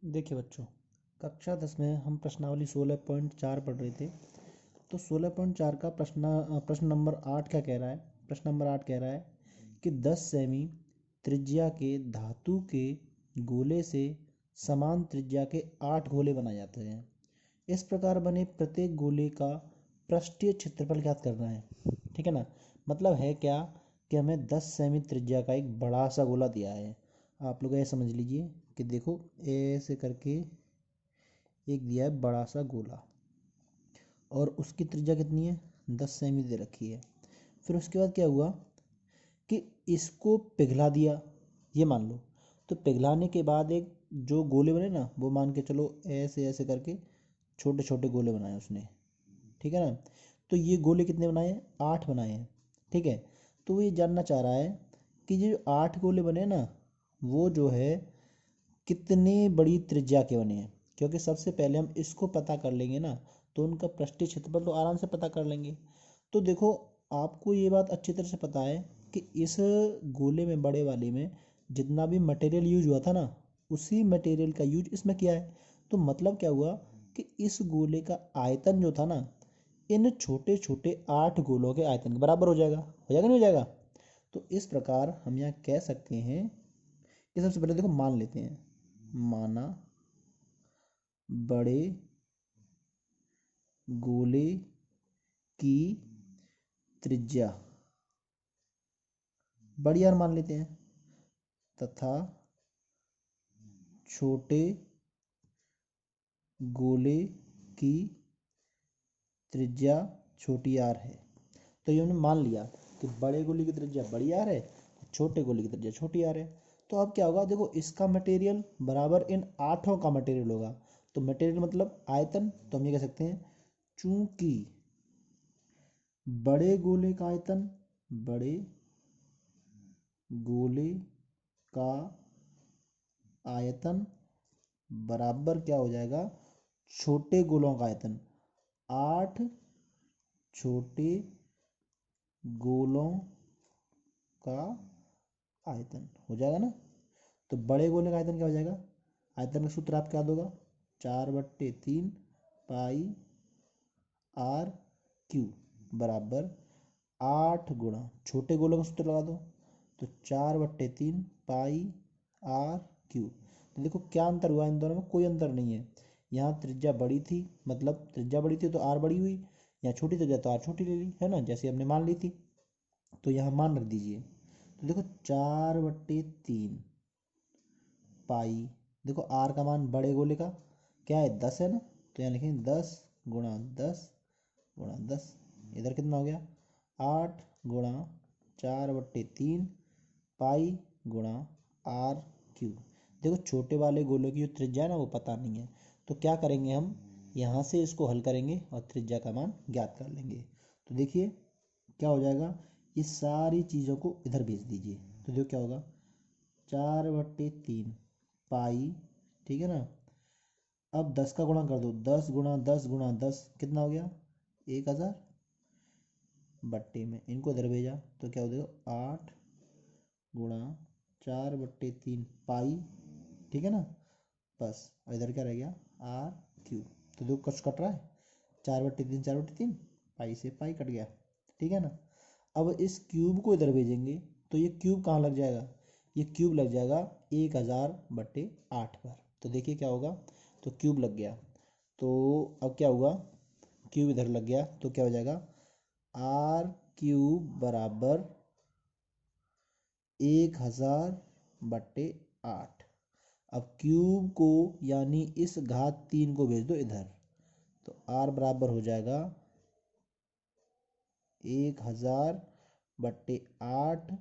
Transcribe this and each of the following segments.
देखिए बच्चों, कक्षा 10 में हम प्रश्नावली 16.4 पढ़ रहे थे। तो 16.4 का प्रश्न नंबर 8 क्या कह रहा है। प्रश्न नंबर 8 कह रहा है कि 10 सेमी त्रिज्या के धातु के गोले से समान त्रिज्या के 8 गोले बनाए जाते हैं। इस प्रकार बने प्रत्येक गोले का पृष्ठीय क्षेत्रफल ज्ञात करना है। ठीक है ना। मतलब है क्या कि हमें 10 सेमी त्रिज्या का एक बड़ा सा गोला दिया है। आप लोग ऐसे समझ लीजिए कि देखो ऐसे करके एक दिया है बड़ा सा गोला और उसकी त्रिज्या कितनी है, 10 सेमी दे रखी है। फिर उसके बाद क्या हुआ कि इसको पिघला दिया, ये मान लो। तो पिघलाने के बाद एक जो गोले बने ना, वो मान के चलो ऐसे ऐसे करके छोटे छोटे गोले बनाए उसने। ठीक है ना। तो ये गोले कितने बनाए हैं, 8 बनाए हैं। ठीक है। तो वो ये जानना चाह रहा है कि ये जो 8 गोले बने हैं ना, वो जो है कितनी बड़ी त्रिज्या के बने हैं। क्योंकि सबसे पहले हम इसको पता कर लेंगे ना, तो उनका पृष्ठीय क्षेत्रफल तो आराम से पता कर लेंगे। तो देखो, आपको ये बात अच्छी तरह से पता है कि इस गोले में, बड़े वाले में जितना भी मटेरियल यूज हुआ था ना, उसी मटेरियल का यूज इसमें किया है। तो मतलब क्या हुआ कि इस गोले का आयतन जो था ना, इन छोटे छोटे 8 गोलों के आयतन के बराबर हो जाएगा। हो जाएगा नहीं हो जाएगा। तो इस प्रकार हम यहाँ कह सकते हैं कि सबसे पहले देखो मान लेते हैं, माना बड़े गोले की त्रिज्या बड़ी आर मान लेते हैं तथा छोटे गोले की त्रिज्या छोटी आर है। तो ये हमने मान लिया कि बड़े गोले की त्रिज्या बड़ी आर है, छोटे गोले की त्रिज्या छोटी आर है। तो अब क्या होगा, देखो इसका मटेरियल बराबर इन 8 का मटेरियल होगा। तो मटेरियल मतलब आयतन, तो हम ये कह सकते हैं चूंकि बड़े गोले का आयतन, बड़े गोले का आयतन बराबर क्या हो जाएगा, छोटे गोलों का आयतन। 8 छोटे गोलों का आयतन हो जाएगा ना। तो बड़े गोले का आयतन क्या हो जाएगा, आयतन का सूत्र आपको याद होगा, 4/3 पाई आर क्यू बराबर 8 गुणा छोटे गोलों का सूत्र लगा दो, तो 4/3 पाई आर क्यू। तो देखो क्या अंतर हुआ, इन दोनों में कोई अंतर नहीं है। यहाँ त्रिज्या बड़ी थी, मतलब त्रिज्या बड़ी थी तो आर बड़ी हुई। यहाँ छोटी त्रिज्या तो आर छोटी ले ली, है ना, जैसे हमने मान ली थी। तो यहाँ मान रख दीजिए। तो देखो 4/3 पाई, देखो आर का मान बड़े गोले का क्या है, 10 है ना। तो यहाँ लिखेंगे 10 गुणा 10 गुणा 10। इधर कितना हो गया, 8 गुणा 4/3 पाई गुणा आर क्यूब। देखो छोटे वाले गोलों की जो त्रिज्या है ना, वो पता नहीं है। तो क्या करेंगे, हम यहाँ से इसको हल करेंगे और त्रिज्या का मान ज्ञात कर लेंगे। तो देखिए क्या हो जाएगा, ये सारी चीज़ों को इधर भेज दीजिए। तो देखो क्या होगा, 4/3 पाई, ठीक है ना। अब 10 का गुणा कर दो, 10 गुणा 10 गुणा 10 कितना हो गया, 1000 बट्टे में इनको इधर भेजा तो क्या हो जाएगा, 8 गुणा 4/3 पाई, ठीक है ना। बस और इधर क्या रह गया, आर क्यूब। तो देखो कुछ कट रहा है, 4/3 4/3 पाई से पाई कट गया, ठीक है ना। अब इस क्यूब को इधर भेजेंगे तो ये क्यूब कहाँ लग जाएगा, ये क्यूब लग जाएगा 1000/8 पर। तो देखिए क्या होगा, तो क्यूब लग गया। तो अब क्या हुआ, क्यूब इधर लग गया तो क्या हो जाएगा, आर क्यूब बराबर 1000/8। अब क्यूब को यानी इस घात 3 को भेज दो इधर, तो आर बराबर हो जाएगा 1000/8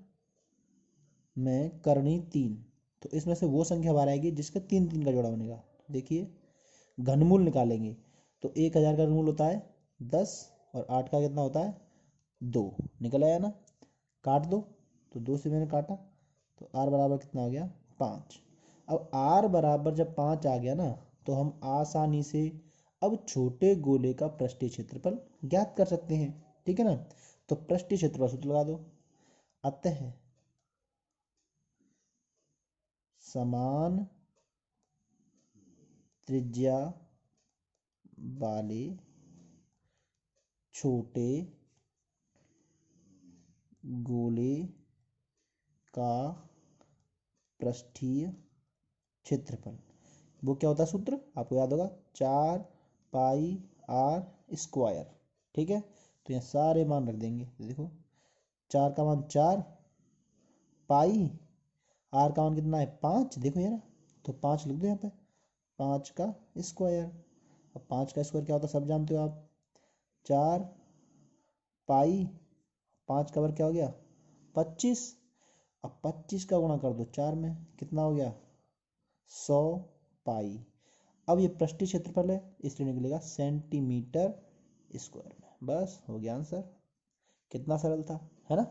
में करनी 3। तो इसमें से वो संख्या बाहर आएगी जिसका 3 3 का जोड़ा बनेगा। देखिए घनमूल निकालेंगे तो 1000 का घनमूल होता है 10 और 8 का कितना होता है 2, निकल आया ना। काट दो, तो 2 से मैंने काटा तो आर बराबर कितना हो गया 5। अब आर बराबर जब 5 आ गया ना, तो हम आसानी से अब छोटे गोले का पृष्ठीय क्षेत्रफल ज्ञात कर सकते हैं, ठीक है ना। तो पृष्ठीय क्षेत्रफल सूत्र लगा दो, अतः समान त्रिज्या वाले छोटे गोले का पृष्ठीय क्षेत्रफल, वो क्या होता है सूत्र आपको याद होगा, 4 पाई r²। ठीक है, तो यहाँ सारे मान रख देंगे। देखो 4 का मान 4, पाई r का मान कितना है 5, देखो ये ना, तो 5 लिख दो यहाँ पे, 5 का स्क्वायर। अब 5 का स्क्वायर क्या होता है सब जानते हो आप, 4 पाई, 5 का वर्ग क्या हो गया 25। अब 25 का गुणा कर दो 4 में, कितना हो गया 100 पाई। अब ये पृष्ठीय क्षेत्रफल है इसलिए निकलेगा सेंटीमीटर स्क्वायर में। बस हो गया आंसर, कितना सरल था, है ना।